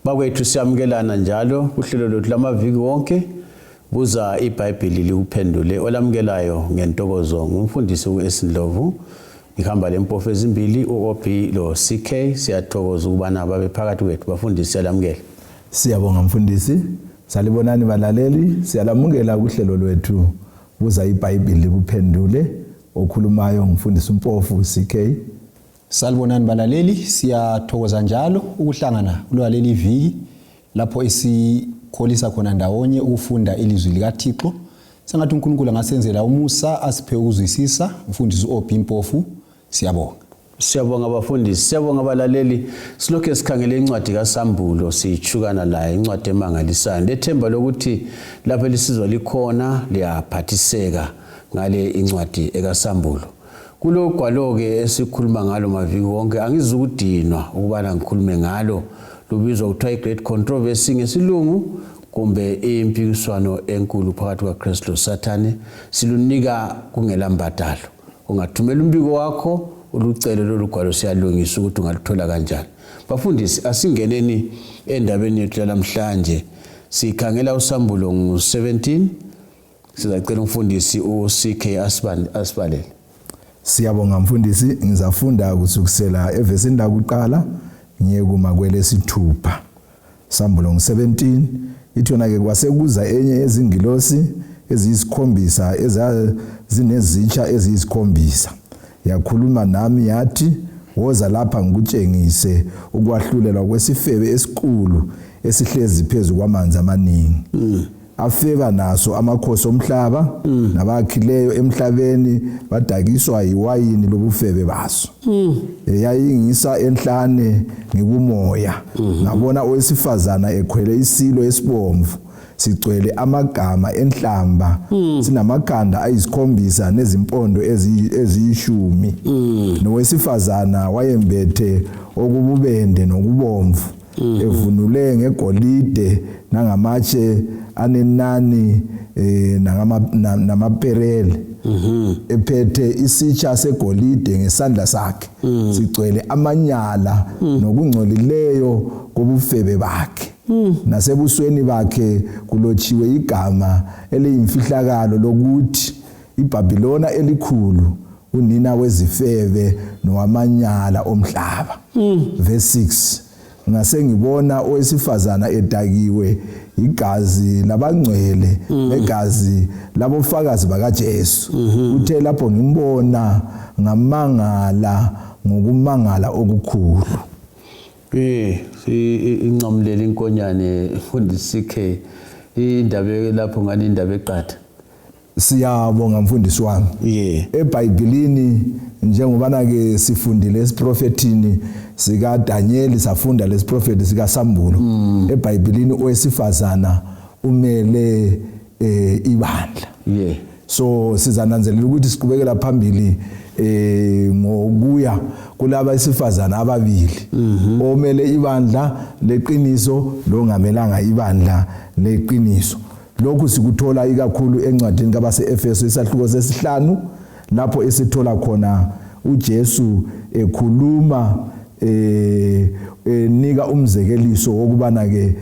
Bakwethu siyamukelana njalo kuhlelo lwethu lamaviki wonke buza iBhayibheli likuphendule. Olamukelayo ngentokozo ngumfundisi uEsindlovu. Ngihamba lempofu ezimbili uOP lo CK. Siyathokoza ukubana babe phakathi kwethu. Bafundisi siyalamukela. Siyabonga mfundisi. Salibonani balaleli. Siyalamukela kuhlelo lwethu buza iBhayibheli likuphendule. Okhulumayo ngumfundisi umpofu CK. Salibonani balaleli, siyathokoza njalo ukuhlangana kuleli viki lapho esikholisa khona ndawonye ukufunda ilizwi likaThixo. Sengathi uNkulunkulu angasenzela umusa asiphe ukuzwisisa. Mfundisi uOP Mpofu, siyabonga. Siyabonga bafundisi, siyabonga balaleli. Silokho sikhangele incwadi kaSambulo sichukana la incwadi emangalisayo. Lethemba lokuthi lapho elisizwa likhona liyaphathiseka ngale incwadi ekaSambulo. Kulo gwalo-ke esikhuluma ngalo maviki wonke angizukudinwa ukubana ngikhulume ngalo lubizwa kuthiwa i-great controversy ngesilungu kumbe impikiswano enkulu phakathi kwaKristu loSathane. Silunika kungelambadalo. Ungathumela umbiko wakho ulucele lolu gwalo siyalungisa ukuthi ungaluthola kanjani. Bafundisi, asingeneni endabeni yethu namhlanje. Sikhangela uSambulo ngo-17. Sizacela umfundisi uCK asibalele. Siyabonga mfundisi, ngizafunda kusukisela evesini lakuqala ngiye kuma kwelesithupha. Sambulo ngo-17 ithona ke kwasekuza enye ezingilosi eziyisikhombisa ezazinezitsha eziyisikhombisa. Yakhuluma nami yathi, woza lapha ngikutshengise ukwahlulelwa kwesifebe esikhulu esihlezi phezu kwamanzi amaningi. Afeba naso amakhosi omhlaba nabakhileyo emhlabeni badakiswa yiwayini lobufebe baso. Yayingisa enhlane ngikumoya. Ngabona owesifazana ekhwele isilo esibomvu sigcwele amagama enhlamba sinamakhanda ayisikhombisa nezimpondo eziyishumi. Nowesifazana wayembethe okububende nokubomvu evunule ngegolide nangamatshe anenani namaperele. Ephethe isitsha segolide ngesandla sakhe sigcwele amanyala nokungcolileyo kobufebe bakhe. Nasebusweni bakhe kulotshiwe igama eliyimfihlakalo lokuthi iBhabhilona elikhulu, unina wezifebe nowamanyala omhlaba. Verse 6. Ngase ngibona owesifazana edakiwe igazi labangcwele negazi labofakazi bakaJesu. Uthe lapho ngimbona ngamangala ngokumangala okukhulu. Incamleli inkonyane mfundisi CK indaba lapho ngani indaba eqatha. Siyabonga mfundisi wami. EBhayibhelini njengobana ke sifundile esiprofetini sika Daniel, safunda lesiprofeti sika Sambulo. EBhayibhelini owesifazana umele ibandla. So sizananzelela ukuthi siqhubekela phambili ngokuya kulaba isifazana ababili omele ibandla leqiniso longamelanga ibandla leqiniso. Lokhu sikuthola ikakhulu encwadini kabase-Efeso isahluko sesi-5 lapho esithola khona uJesu ekhuluma nika umzekeliso wokubana ke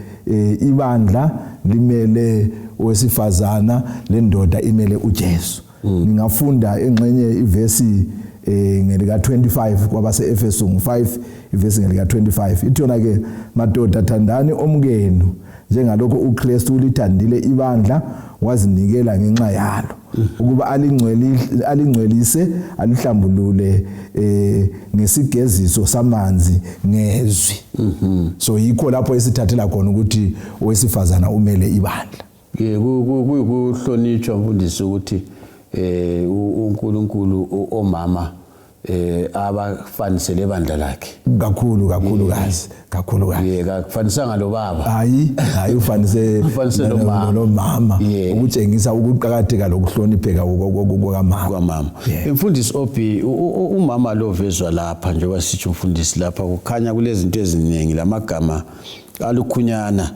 ibandla limele owesifazana lendoda imele uJesu. Ngingafunda engxenye ivesi ngelika 25 kwabase-Efeso 5 ivesi ngelika 25. Ithona ke madoda thandani omkenu njengalokho uKristu ulithandile ibandla wazinikela ngenxa yalo ukuba alingcwelise alihlambulule ngesigeziso samanzi ngezwi. So yikho lapho esithathela khona ukuthi owesifazana umele ibandla. Kuhlonitshwa mfundisi ukuthi uNkulunkulu omama abafanisele ibandla lakhe kakhulu kazi. Akafanisanga lo baba. Hayi ufanise lo mama ukutshengisa ukuqhakatheka lokuhlonipheka kwamama. Mfundisi Obi, umama lo vezwa lapha njengoba sithi umfundisi lapha kukhanya kulezinto eziningi lamagama alukhunyana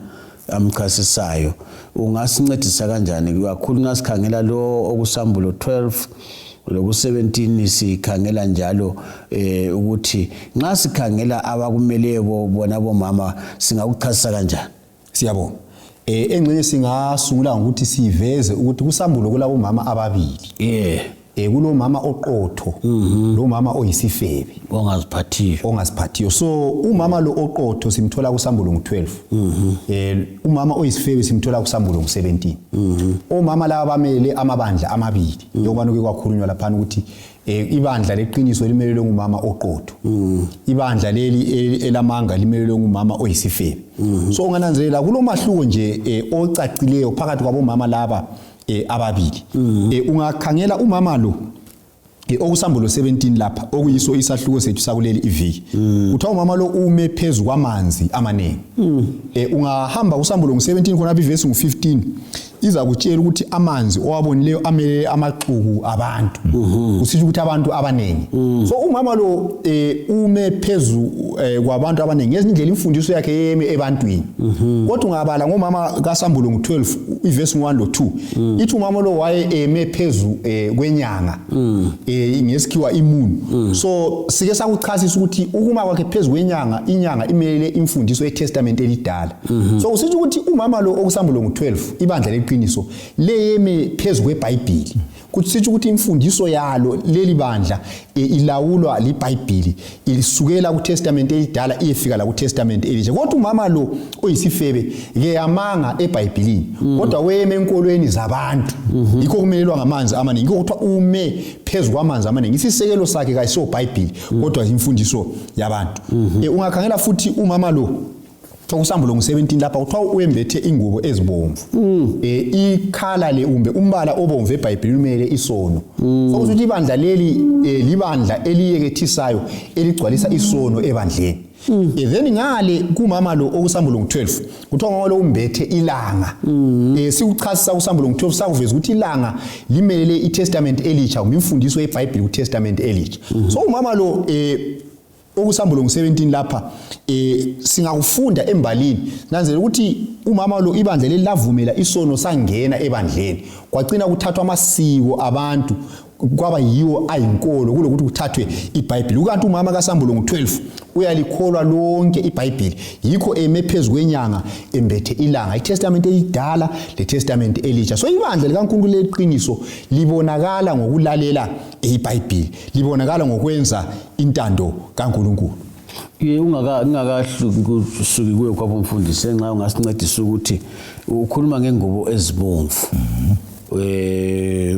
amchasisayo. Ungasincedisa kanjani kakhulu ngasikhangela lo okuSambulo 12 loku 17 sikhangela njalo ukuthi nxa sikhangela abakumele bona bomama singakuchasisa kanjani. Siyabonga. Engcenye singasungula ukuthi siveze ukuthi kusambulo kulabo mama ababili. Kulomama oqotho lo mama oyisifebe ongaziphathiyo. So umama lo oqotho simthola kusambulo ngo-12. Umama oyisifebe simthola kusambulo ngo-17. Omama laba bamele amabandla amabili yokubana kwakhulunywa lapha ukuthi ibandla leqiniso limelelwe ngumama oqotho. Ibandla leli elamanga limelelwe ngumama oyisifebe. So ungananzelela kulomahluko nje ocacileyo phakathi kwabomama laba ababili. Ungakhangela umama lo okusambulo 17 lapha okuyiso isahluko sethu sakuleli iviki. Uthiwa umama lo ume phezulu kwamanzi amanengi. Ungahamba kusambulo ngo-17 khona ivesi ngo-15 iza kutshela ukuthi amanzi owabonileyo amele amaxuku abantu. Kusitsho ukuthi abantu abanengi. So umama lo ume phezulu kwabantu abanengi ngezindlela imfundiso yakhe yeme ebantwini. Kodwa ungabala ngomama kasambulo ngo-12 ivesi ngo-1 lo-2 ithi umama lo waye eme phezulu kwenyanga ngesikhiwa imoon. So sike sakuchasisa ukuthi ukuma kwakhe phezulu kwenyanga inyanga imele imfundiso yeTestament elidala. So usitsho ukuthi umama lo okusambulo ngo-12 ibandla leqiniso leyeme phezulu kweBhayibheli. Kusitsho ukuthi imfundiso yalo leli bandla ilawulwa liBhayibheli ilisukela kuTestament elidala iyefika la kuTestament elitsha. Kodwa umama lo oyisifebe ke yamanga eBhayibhelini kodwa weme enkolweni zabantu. Yikho kumelelwa ngamanzi amaningi. Yikho kuthiwa ume phezulu kwamanzi amaningi. Isisekelo sakhe kayiso iBhayibheli kodwa imfundiso yabantu. Ungakhangela futhi umama lo kusambulo ngo-17 lapha kuthiwa uembethe ingubo ezibomvu. Ikhala le umbala obomvu eBhayibhelini umele isono. Sokuthi ibandla leli libandla eliyekethisayo eligcwalisa isono ebandleni. Then ngale kumama lo okusambulo ngo-12 kuthiwa umama lo umbethe ilanga. Sikuchasisa kusambulo ngo-12 sakuveza ukuthi ilanga limelele iTestament elitsha imfundiso yeBhayibheli kuTestament elitsha. So umama lo okusambulo ngo-17 lapha singakufunda embalini nanzela ukuthi umama lo ibandla leli lavumela isono sangena ebandleni kwagcina kuthathwa amasiko abantu kwaba yiwo ayinkolo kulokuthi kuthathwe iBhayibheli. Ukanti umama kasambulo ngo-12 uyalikholwa lonke iBhayibheli yikho eme phezulu kwenyanga embethe ilanga iTestament elidala leTestament elitsha. So ibandla likaNkulunkulu leqiniso libonakala ngokulalela iBhayibheli, libonakala ngokwenza intando kaNkulunkulu. Ungakahluki kuwe kwabomfundisi nxa ungasincedisa ukuthi ukhuluma ngengubo ezibomvu.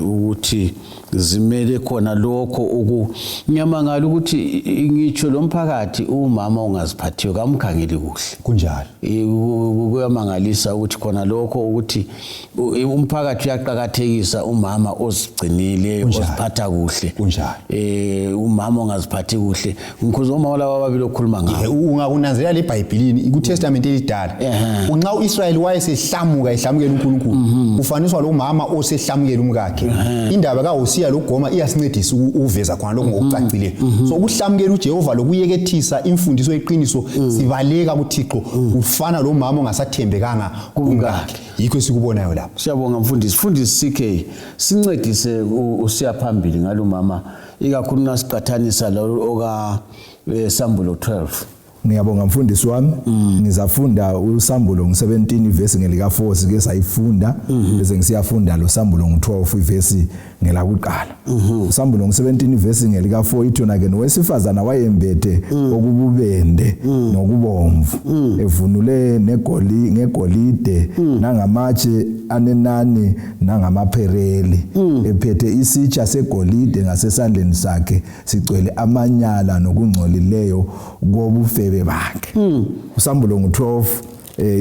Ukuthi zimele khona lokho ukunyamangala ukuthi ngitsho lomphakathi umama ongaziphathiyo kamkhangeli kuhle kunjalo. Kuyamangalisa ukuthi khona lokho ukuthi umphakathi uyaqhakathekisa umama ozigcinile oziphatha kuhle kunjalo. Umama ongaziphathi kuhle ngikhuza umama laba ababili okhuluma ngabo. Ungakunanzelela leBhayibhelini kuTestament elidala unxa uIsrael wayesehlamuka ehlamukela uNkulunkulu kufaniswa lo mama osehlamukela umkakhe. Indaba kaHosiya loGoma iyasincedisa ukuveza khona lokho ngokucacile. So ukuhlamukela uJehova lokuyekethisa imfundiso yeqiniso sibaleka kuThixo ufana lo mama ongasathembekanga kumkakhe. Yikho sikubonayo lapho. Siyabonga mfundisi CK sincedise usiya phambili ngalo mama ikakhulu nasiqathanisa lo oka Sambulo 12. Ngiyabonga mfundisi wami. Ngizafunda uSambulo ngo-17 ivesi ngelika4 sike sayifunda bese ngisiyafunda lo Sambulo ngo-12 ivesi ngelakuqala. uSambulo ngo-17 ivesi ngelika4 ithona ke nowesifazana wayembethe okububende nokubomvu evunule ngegolide nangamatshe anenani nangamaphereli ephethe isitsha segolide ngasesandleni sakhe sigcwele amanyala nokungcolileyo kobufebe bakhe. uSambulo ngo-12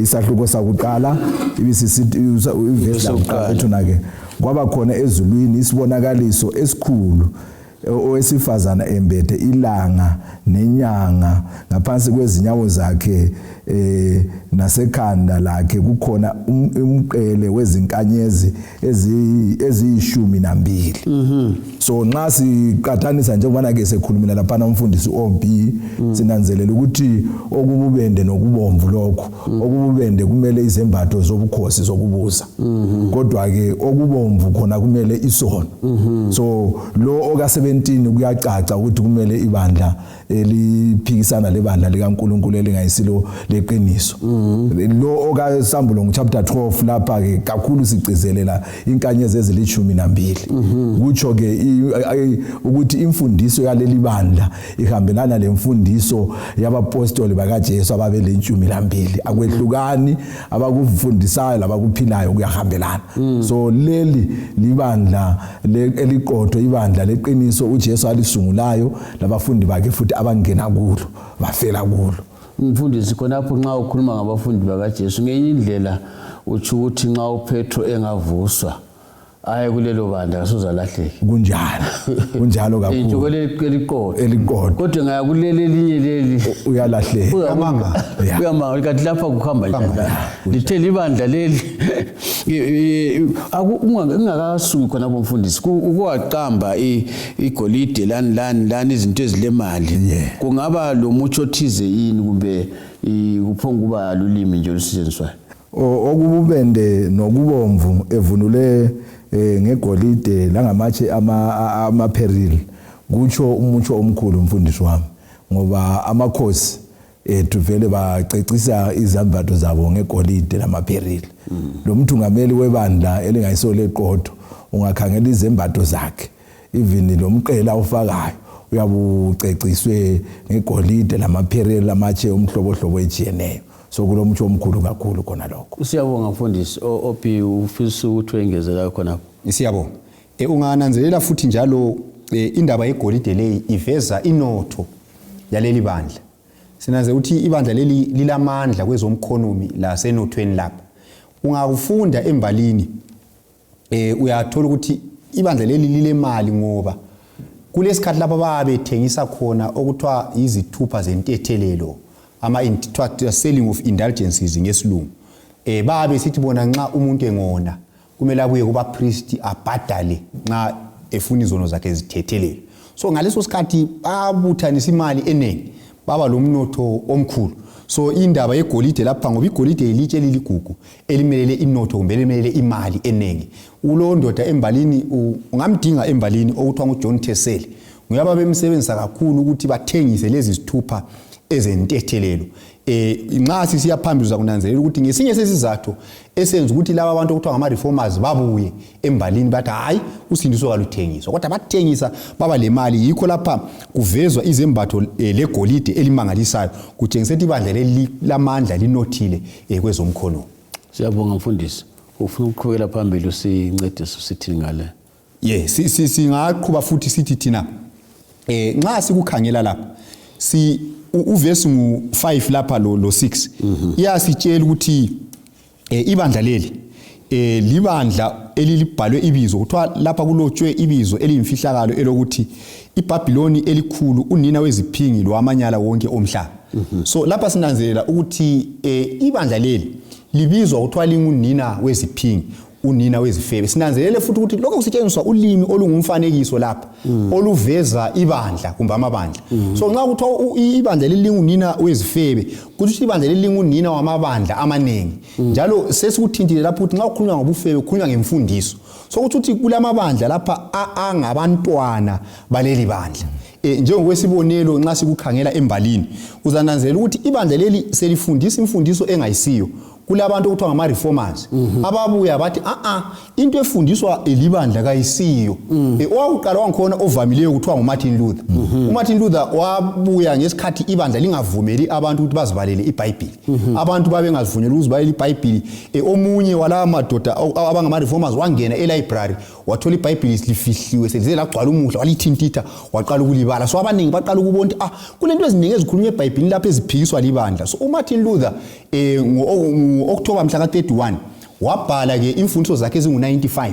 isahluko sakuqala ibisisithi ivesi lakuqala ethona ke kwaba khona ezulwini isibonakaliso esikhulu owesifazana embethe ilanga nenyanga ngaphansi kwezinyawo zakhe nasekhanda lakhe kukhona umqele wezinkanyezi eziyishumi-2. So nxa siqathanisa njengoba ke sekhulumela lapha umfundisi OB sinanzelela ukuthi okububende nokubomvu lokho okububende kumele izembatho zobukhosi zokubusa kodwa ke okubomvu khona kumele isono. So lo oka-17 kuyacaca ukuthi kumele ibandla eliphikisana lebandla likaNkulunkulu elingayisilo leqiniso. Lo okaSambulo chapter 12 lapha ke kakhulu sigcizelela inkanyezi ezili-12 kutsho ke ukuthi imfundiso yaleli bandla ihambelana lemfundiso yabapostoli bakaJesu ababeli-12 akwehlukani abakufundisayo labakuphilayo kuyahambelana. So leli libandla eliqotho ibandla leqiniso uJesu alisungulayo labafundi bakhe futhi abangena kulo bafela kulo. Mfundisi khonapho nxa ukhuluma ngabafundi bakaJesu ngenye indlela utsho ukuthi nxa uPetro engavuswa aye kulelo bandla asozalahleka kunjalo kakhulu injuko eliqotho kodwa ngaya kuleli elinye leli uyalahleka uyamanga kanti lapha kuhamba njani lithe libandla leli ungakasuki khona bomfundisi ukuwaqamba igolide lani izinto ezilemali kungaba lo mutsho thize yini kumbe kuphonga kuba lulimi nje olusetshenziswayo okububende nokubomvu evunule ngegolide langamatshe amaperil kutsho umutsho omkhulu umfundisi wami ngoba amakhosi ethu vele bacecisa izambatho zabo ngegolide lamaperil. Lo mthungameli webandla elingayisilo leqotho ungakhangela izembatho zakhe even lo mqela ufakayo uyabuceciswe ngegolide lamaperil lamatshe omhlobohlobo ejiyeneyo. So kulomtsho omkhulu kakhulu khona lokho. Siyabonga mfundisi OP ufisa ukuthi wengezela khona. Siyabonga. Ungananzelela futhi njalo indaba yegolide leyi iveza inotho yaleli bandla. Sinaze ukuthi ibandla leli lilamandla kwezomkhonomi la senothweni lapha. Ungakufunda embalini uyathola ukuthi ibandla leli lilemali ngoba kulesikhathi lapha babethengisa khona okuthiwa izithupha zentethelelo selling of indulgences ngesilungu. Babe sithi bona nxa umuntu engona kumele abuye kuba priest abhadale nxa efuna izono zakhe zithethelele. So ngaleso sikhathi babuthanisa imali eningi baba lomnotho omkhulu. So indaba yegolide lapha ngoba igolide ilitshe liligugu elimelele inotho kumbe elimelele imali eningi. Ulo ndoda embalini ungamdinga embalini okuthiwa nguJohn Theseli. Nguyaba bemsebenzisa kakhulu ukuthi bathengise lezi zithupha ezentethelelo. Nxa sisiya phambili zakunanzelela ukuthi ngesinye sesizathu esenza ukuthi laba abantu okuthiwa ngama-reformers babuye embalini bathi hayi usindiso kaluthengiswa kodwa bathengisa baba le mali. Yikho lapha kuvezwa izembatho legolide elimangalisayo kutshengisa ukuthi ibandla leli lamandla linothile kwezomkhono. Siyabonga mfundisi. Ufuna ukuqhubekela phambili usincedise usithini ngale. Singaqhubeka futhi sithi thina nxa sikukhangela lapha uvesi ngu5 lapha lo 6 iyasitshela ukuthi ibandla leli libandla elilibhalwe ibizo kuthiwa lapha kulotshwe ibizo eliyimfihlakalo elokuthi iBhabhiloni elikhulu unina weziphingi lwamanyala wonke omhlaba. So lapha sinanzelela ukuthi ibandla leli libizwa kuthiwa lingunina weziphingi unina wezifebe. Sinanzelele futhi ukuthi lokho kusetshenziswa ulimi olungumfanekiso lapha oluveza ibandla kumbe amabandla. So nxa kuthiwa ibandla lilingunina wezifebe kuthi ibandla lilingunina wamabandla amanengi. Njalo sesikuthintile lapho ukuthi nxa ukhulunywa ngobufebe ukhulunywa ngemfundiso. So ukuthi kulamabandla lapha angabantwana baleli bandla. Njengokwesibonelo nxa sikukhangela embalini uzananzelela ukuthi ibandla leli selifundisa imfundiso engayisiyo. Kulabantu okuthiwa ngama-reformers ababuya bathi into efundiswa elibandla kayisiyo. Owaqala wangikhona ovamileyo kuthiwa nguMartin Luther. uMartin Luther wabuya ngesikhathi ibandla lingavumeli abantu ukuthi bazibalele iBhayibheli. Abantu babengazivunyelwa ukuzibalela iBhayibheli. Omunye walawa madoda abangama-reformers wangena e-library wathola iBhayibheli lifihliwe selize lagcwala umuhla walithintitha waqala ukulibala. So abaningi baqala ukubona ukuthi kulento eziningi ezikhulunywa eBhayibhelini lapha eziphikiswa libandla. So uMartin Luther ngo-October mhla ka-31 wabhala ke imfundiso zakhe ezingu-95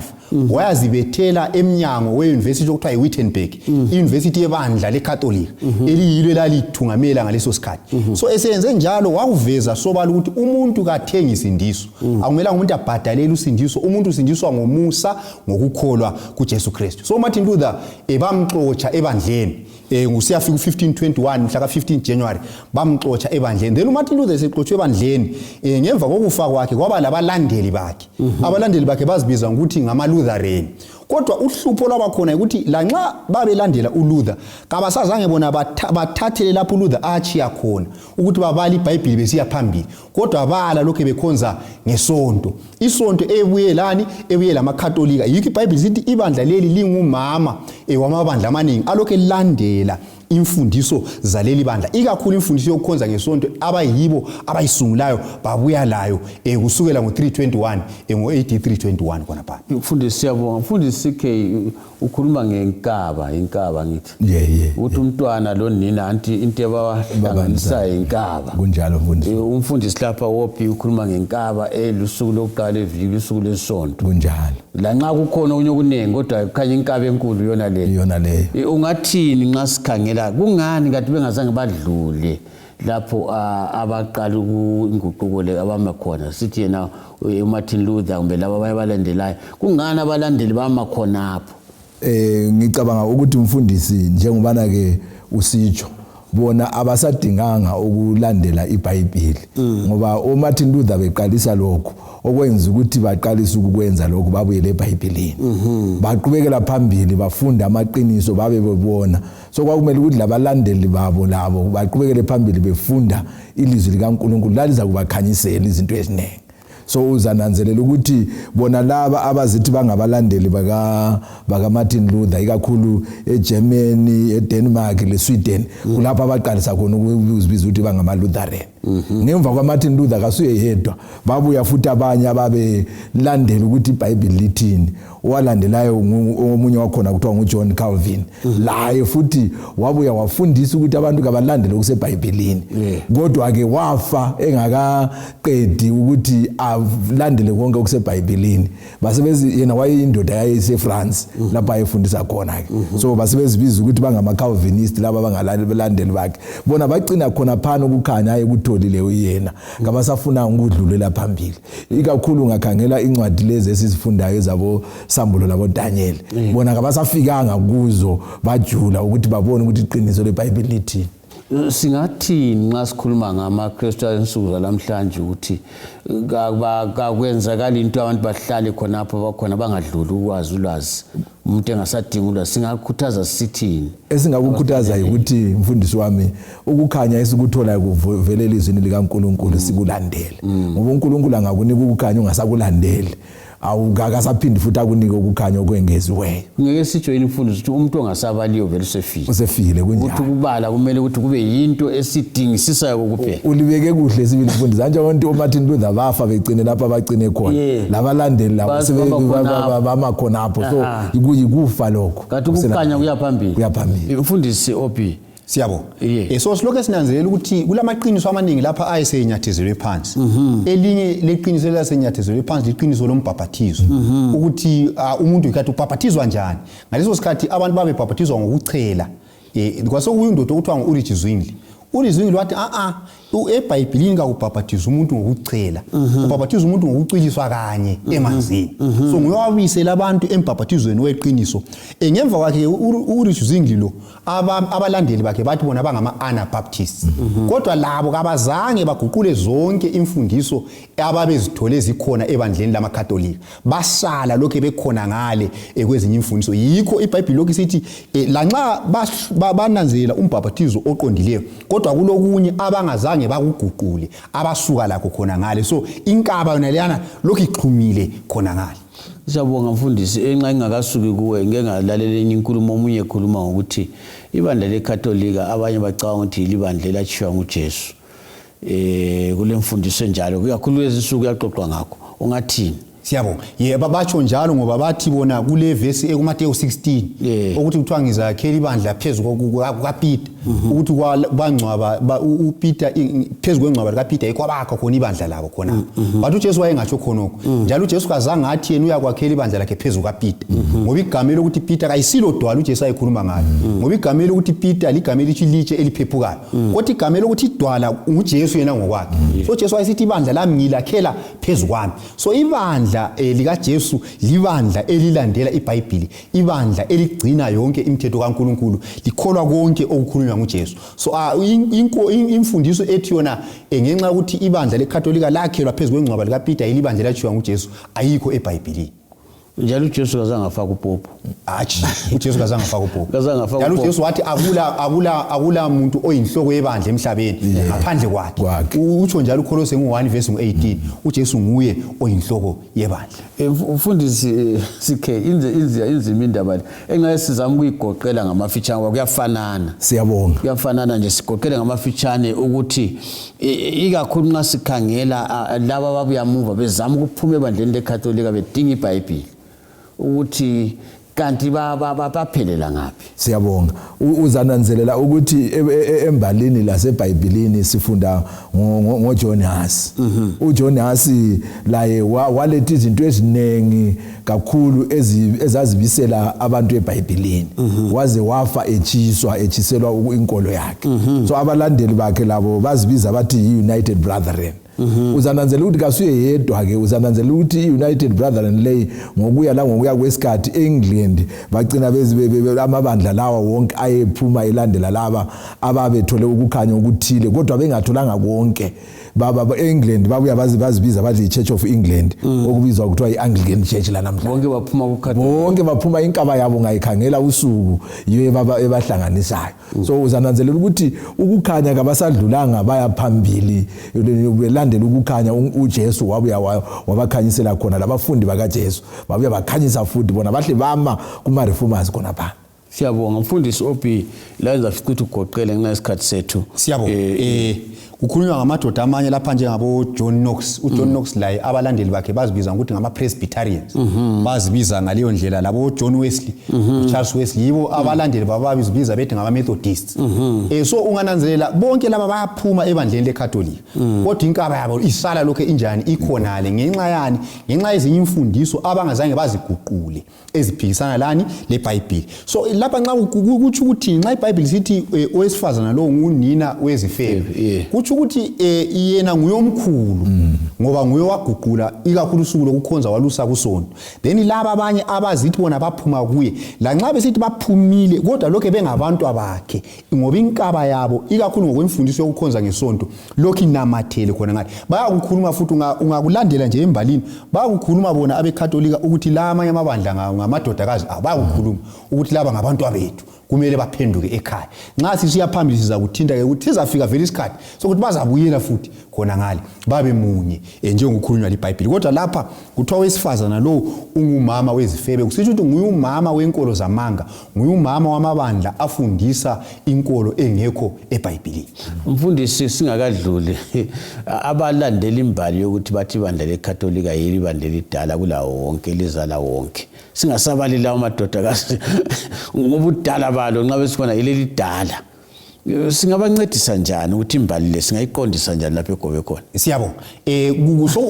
wayazibethela emnyango we-university okuthiwa yi-Wittenberg, i-university yebandla lekhatolika eliyilo elalithungamela ngaleso sikhathi. So esenze njalo wakuveza sobala ukuthi umuntu kathengi isindiso, akumelanga umuntu abhadalele usindiso, umuntu usindiswa ngomusa ngokukholwa kuJesu Kristu. So Martin Luther bamxotsha ebandleni ngusiyafika u-1521 mhla ka-15 January bamxotsha ebandleni. Then uMartin Luther esexotshwe ebandleni ngemva kokufa kwakhe kwaba labalandeli bakhe. Abalandeli bakhe bazibiza ngokuthi ngama-Lutheran. Kodwa uhlupho lwabakhona ukuthi lanxa babelandela uLuther kabasazange bona bathathele lapho uLuther achiya khona ukuthi babala iBhayibheli besiya phambili, kodwa bala lokho bekhonza ngesonto. Isonto ebuye lamakhatolika. Yikho iBhayibheli sithi ibandla leli lingumama wamabandla amaningi alokho elandela imfundiso zaleli bandla, ikakhulu imfundiso yokukhonza ngesonto abayibo abayisungulayo babuya layo kusukela ngo-321 ngo-AD 321 khona pha. Mfundisi siyabonga. Mfundisi ke ukhuluma ngenkaba ngithi. Uthi umntwana lo nina anti into abahlanganisa inkaba. Kunjalo mfundisi. Umfundisi lapha wophi ukhuluma ngenkaba lusuku lokuqala eviki usuku lesonto. Kunjalo. Lanxa kukhona unye kunengi kodwa kukhanya inkaba enkulu yona leyo. Ungathini nxa sikhangela kungani kanti bengazange badlule lapho abaqala inguquko le abama khona sithi yena uMartin Luther kumbe laba abalandelayo kungani abalandeli bama khona apho? Ngicabanga ukuthi umfundisi njengobana ke usitsho bona abasadinganga ukulandela iBhayibheli ngoba uMartin Luther beqalisa lokho okwenza ukuthi baqalisa ukwenza lokho babuyele eBhayibhelini. Baqhubekela phambili bafunda amaqiniso babe bebona. So kwakumele ukuthi labalandeli babo labo baqhubekele phambili befunda ilizwi likaNkulunkulu laliza kubakhanyisela izinto eziningi. So uzananzelela ukuthi bona laba abazithi bangabalandeli baka Martin Luther ikakhulu eGermany, eDenmark, leSweden kulapha abaqalisa khona ukuzibiza ukuthi bangama-Lutheran. Ngemva kwaMartin Luther kasuye yedwa babuya futhi abanye ababelandela ukuthi iBhayibheli lithini. Owalandelayo omunye wakhona kuthiwa nguJohn Calvin. Laye futhi wabuya wafundisa ukuthi abantu kabalandele okuseBhayibhelini. Kodwa ke wafa engakaqedi ukuthi alandele konke okuseBhayibhelini. Basebezi yena wayeyindoda yayiseFrance lapha ayefundisa khona ke. So basebezibiza ukuthi bangama-Calvinist laba bangalandeli bakhe. Bona bagcina khona phana ukukhanya ayekutholile uyena. Ngabasafuna ukudlulela phambili. Ikakhulu ngakhangela incwadi lezi esizifundayo ezabo Sambulo labo Daniel. Bona kabasafikanga kuzo bajula ukuthi babone ukuthi iqiniso leBhayibheli lithi. Singathi nxa sikhuluma ngamaKristu ensuku zalamhlanje ukuthi kakwenzakala into abantu bahlale khonapho bakhona bangadluli ukwazi ulwazi umuntu engasadinga ulwazi. Singakhuthaza sithini? Esingakukhuthaza ukuthi mfundisi wami ukukhanya esikutholayo kuvela elizwini likaNkulunkulu sikulandele. Ngoba uNkulunkulu angakunika ukukhanya ungasakulandeli awukasaphindi futhi akunike ukukhanya okwengeziweyo. Ngeke sitsho imfundo ukuthi umuntu ongasabaliyo vele usefile kunjalo. Ukuthi kubala kumele ukuthi kube yinto esidingisisayo kuphela. Ulibeke kuhle sibili mfundisi. Anje abantu uMartin Luther bafa begcine lapha bagcine khona. Labalandeli labo sebama khona apho. So kuyikufa lokho. Kanti ukukhanya kuyaphambili. Kuyaphambili. Mfundisi Obi siyabo. So silokho esinanzelela ukuthi kulamaqiniso amaningi lapha ayesenyathezelwe phansi. Elinye leqiniso elasenyathezelwe phansi liqiniso lombhaphathizo. Ukuthi umuntu ikathi ubhaphathizwa njani. Ngaleso sikhathi abantu babebhaphathizwa ngokuchela. Kwasokuyindoda okuthiwa nguUrich Zwingli. URich Zwingli wathi eBhayibhelini kakubhaphathiza umuntu ngokuchela. Ubhaphathiza umuntu ngokucwiliswa kanye emanzini. So nguyawabisela abantu embhaphathizweni weqiniso. Ngemva kwakhe uRich Zwingli lo abalandeli bakhe bathi bona bangama-Anabaptists. Kodwa labo kabazange baguqule zonke imfundiso ababezithole zikhona ebandleni lamakhatolika. Basala lokho bekhona ngale kwezinye imfundiso. Yikho iBhayibheli lokho sithi lanxa bananzela umbhaphathizo oqondileyo kodwa kulokunye abangazange bakuguqule abasuka lakho khona ngale. So inkaba yona leyana lokho ixhumile khona ngale. Siyabonga mfundisi. Enxa ingakasuki kuwe ngeke ngalalela enye inkulumo omunye ekhuluma ngokuthi ibandla lekhatolika abanye bacabanga ukuthi libandla elachiwa nguJesu. Kule mfundiso njalo kakhulu ezisuku yaxoxwa ngakho. Ungathini? Siyabonga. Yebo batsho njalo ngoba bathi bona kule verse ekuMateyu 16 ukuthi kuthiwa ngizakhela ibandla phezulu kukaPeter ukuthi bangcwaba uPeter phezulu kwengcwaba likaPeter ekwabakho khona ibandla labo khona. Bathi uJesu wayengatsho khonoko. Njalo uJesu kazange athi yena uyakwakhela ibandla lakhe phezulu kaPeter. Ngoba igamelo ukuthi Peter kayisilo dwala uJesu ayikhuluma ngalo. Ngoba igamelo ukuthi Peter ligamelo litshe eliphephukayo. Kodwa igamelo ukuthi idwala uJesu yena ngokwakhe. So Jesu wayesithi ibandla lami ngilakhela phezulu kwami. So ibandla lika Jesu libandla elilandela iBhayibheli, ibandla eligcina yonke imithetho kaNkuluNkulu, likholwa konke okukhulunywa nguJesu. So imfundiso ethi yona ngenxa ukuthi ibandla leKatolika lakhelwa phezulu kwengcwaba likaPeter yilibandla lachiwa nguJesu ayikho eBhayibhelini. Njalo uJesu kazange afaka upopu. Achi, uJesu kazange afaka upopu. Kazange afaka upopu. Njalo uJesu wathi akula muntu oyinhloko yebandla emhlabeni ngaphandle kwakhe. Utsho njalo uKolose 1 verse 18, uJesu nguye oyinhloko yebandla. Umfundisi sikhe inzima indaba engaye sizama ukuyigoqela ngamafitshane kuyafanana. Siyabonga. Kuyafanana nje sigoqele ngamafitshane ukuthi ikakhulu nxa sikhangela laba ababuya muva bezama ukuphuma ebandleni leKatolika bedinga iBhayibheli ukuthi kanti baphelela ngaphi. Siyabonga. Uzananzelela ukuthi embalini laseBhayibhelini sifunda ngoJohn Huss. uJohn Huss laye waletha izinto ezinengi kakhulu ezazibisela abantu eBhayibhelini. Waze wafa etshiselwa inkolo yakhe. So abalandeli bakhe labo bazibiza bathi United Brethren. Uzananzelela ukuthi kasuye yedwa ke, uzananzelela ukuthi United Brethren lay ngokuya kwesikhathi eEngland bagcina amabandla lawa wonke ayephuma elandela laba ababethole ukukhanya ukuthile kodwa bengatholanga konke. Baba eEngland babuya bazibiza bathi iChurch of England okubizwa kuthiwa iAnglican Church la namhlanje. Bonke baphuma kuKatolika. Bonke baphuma inkaba yabo ngayikhangela usuku yiyo ebahlanganisayo. So uzananzelela ukuthi ukukhanya kabasadlulanga baya phambili belandela ukukhanya uJesu wabuya wabakhanyisela khona labafundi bakaJesu babuya bakhanyisa futhi bona bahle bama kuma reformers khona pha. Siyabonga mfundisi Obi la enzafica ukuthi ugoqele ngenxa yesikhathi sethu. Siyabonga. Kukhulunywa ngamadoda amanye lapha njengabo John Knox. uJohn Knox laye abalandeli bakhe bazibiza ukuthi ngama Presbyterians. Bazibiza ngaleyo ndlela labo John Wesley, Charles Wesley yibo abalandeli bababiza bethi ngama Methodists. So ungananzelela bonke laba bayaphuma ebandleni leKatolika. Kodwa inkaba yabo isala lokho injani ikhonale ngenxa yani ngenxa ezinye imfundiso abangazange baziguqule eziphikisana lani leBhayibheli. So lapha nxa kuthi ukuthi nxa iBhayibheli sithi owesifazana lo ngunina wezifebe ukuthi yena nguyomkhulu ngoba nguye waguqula ikakhulu usuku lokukhonza walusa kusonto. Then laba abanye abazithi bona baphuma kuye la nxa besithi baphumile kodwa lokho bengabantu abakhe ngoba inkaba yabo ikakhulu ngokwemfundiso yokukhonza ngesonto lokho inamathele khona ngathi bayakukhuluma futhi ungakulandela nje embalini bayakukhuluma bona abeKatolika ukuthi la amanye amabandla ngamadodakazi abayakukhuluma ukuthi laba ngabantu abethu kumele baphenduke ekhaya. Nxa sisiya phambili siza kuthinta ke ukuthi sizafika vele isikhathi sokuthi bazabuyela futhi khona ngale babe munye njengokukhulunywa leBhayibheli. Kodwa lapha kuthiwa wesifazana lo ungumama wezifebe kusitsho ukuthi nguye umama wenkolo zamanga, nguye umama wamabandla afundisa inkolo engekho eBhayibhelini. Mfundisi singakadluli abalandeli imbali yokuthi bathi ibandla leKatolika yili ibandla elidala kulawo wonke lizala wonke. Singasabali lawo madodakazi ngobudala balo nxa besifuna ileli dala. Singabancedisa njani ukuthi imbali le singayiqondisa njani lapha eGobe khona? Siyabonga. So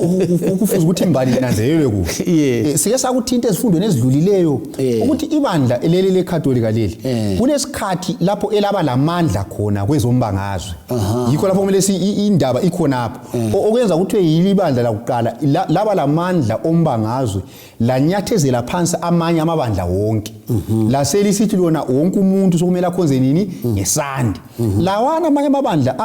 ukufuza ukuthi imbali inanzelelwe kuhle. Sike sakuthinta ezifundweni ezidlulileyo ukuthi ibandla leli leKatolika leli kunesikhathi lapho elaba lamandla khona kwezombangazwe. Yikho lapho kumele indaba ikhona lapho. Okwenza ukuthi yili ibandla lakuqala laba lamandla ombangazwe lanyathezela phansi amanye amabandla wonke. Laselisithi lona wonke umuntu sokumele akhonze nini ngesandi. Lawana amanye amabandla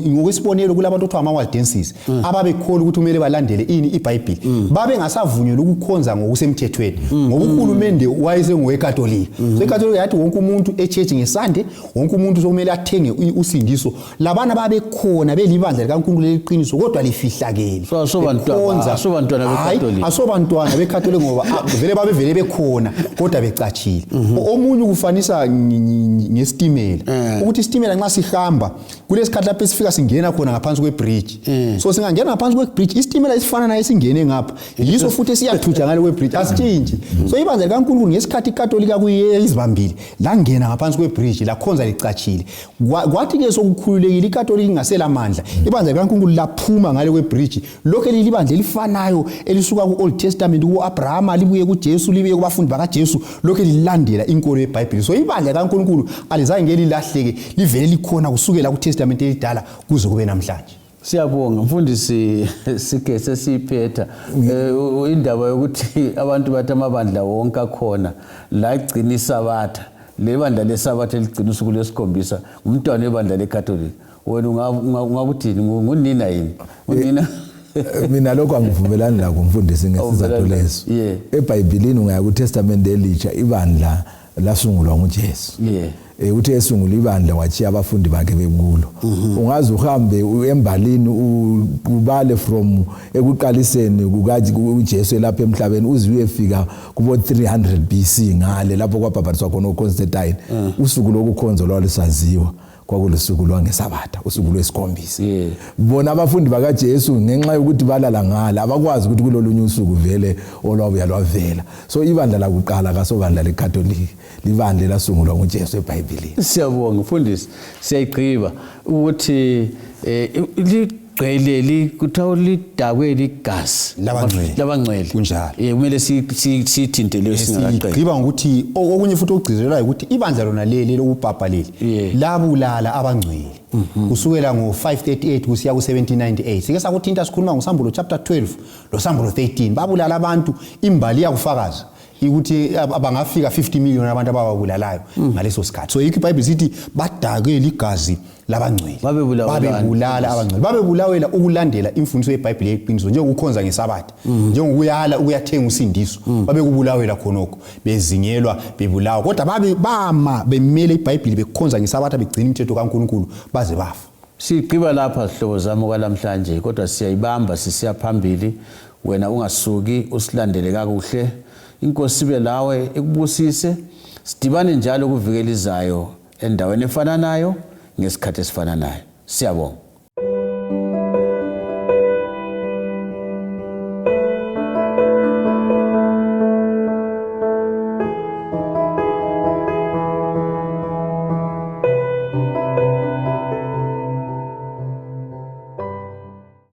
ngokwesibonelo kulabantu othiwa ama-Waldenses ababekholwa ukuthi kumele balandele ini iBhayibheli babe ngasavunyelwa ukukhonza ngokusemthethweni ngoba uhulumende wayesengoweKatolika. So iKatolika yathi wonke umuntu echechi ngesande wonke umuntu sokumele athenge usindiso. Labana babekhona belibandla likaNkulunkulu eliqiniso kodwa lifihlakele. Asobantwana beKatolika. Asobantwana beKatolika ngoba vele bekhona kodwa becachile. Omunye kufanisa ngestimela futhi isitimela nxa sihamba kulesikhathi lapho esifika singena khona ngaphansi kwebridge so singangena ngaphansi kwebridge isitimela esifana naye singene ngapha yiso futhi siyathuja ngale kwebridge asitshintshi so ibandla likaNkulunkulu ngesikhathi iKatolika kuyizibambili la ngena ngaphansi kwebridge la khonza licachile kwathi ke sokukhululekile iKatolika ingasela amandla ibandla likaNkulunkulu laphuma ngale kwebridge lokho lelibandla elifanayo elisuka ku-Old Testament ku-Abraham libuye kuJesu libuye kubafundi bakaJesu lokho lilandela inkolo yeBhayibheli so ibandla likaNkulunkulu alizange ngelilahleke livele likhona kusukela kuTestament elidala kuze kube namhlanje. Siyabonga mfundisi sike sesiphetha indaba yokuthi abantu bathi amabandla wonke akhona la igcina isabatha lebandla lesabatha eligcina usuku lesikhombisa umntwana webandla leKatolika wena ungakuthini ngunina yini unina mina lokho angivumelani lakho mfundisi ngesizathu leso eBhayibhelini ungaya kuTestament elitsha ibandla lasungulwa nguJesu uthi esungula ibandla wachiya abafundi bakhe bekulo ungaze uhambe embalini ubale from ekuqaliseni kukaji uJesu lapha emhlabeni uze uyefika kubo 300 BC ngale lapho kwabhabhatiswa khona uConstantine usuku lokukhonza lwalisaziwa kwakulisuku lwangesabatha usuku lwesikhombisa bona abafundi bakaJesu ngenxa yokuthi balala ngala abakwazi ukuthi kulolunye usuku vele olwabuya lwavela so ibandla lakuqala kasobandla leKatolika libandla lasungulwa nguJesu eBhayibhelini. Siyabonga mfundisi siyayigqiba ukuthi ligcwele likuthawu lidakwe ligazi labangcwele kunjalo kumele sithinte leyo singaqedwa sigqiba ngokuthi okunye futhi okugcizelelayo ukuthi ibandla lona leli lokupapa leli labulala abangcwele kusukela ngo538 kusiya ku1798 sike sakuthinta sikhuluma ngoSambulo chapter 12 loSambulo 13 babulala abantu imbali yakufakaza ukuthi abangafika 50 million abantu abababulalayo ngaleso sikhathi so iBhayibheli sithi badake ligazi labangcwele babebulala abangcwele babebulawela ukulandela imfundiso yeBhayibheli yeqiniso njengokukhonza ngesabatha njengokuyala ukuyathenga usindiso babekubulawela khonokho bezingelwa bebulawa kodwa bama bemele iBhayibheli bekhonza ngesabatha begcina imithetho kaNkulunkulu baze bafa. Sigqiba lapha sihlobo zami kwalamhlanje kodwa siyayibamba sisiya phambili wena ungasuki usilandele kakuhle inkosi ibe lawe ekubusise sidibane njalo kuvikela izayo endaweni efana nayo ngesikhathi esifana nayo. Siyabonga.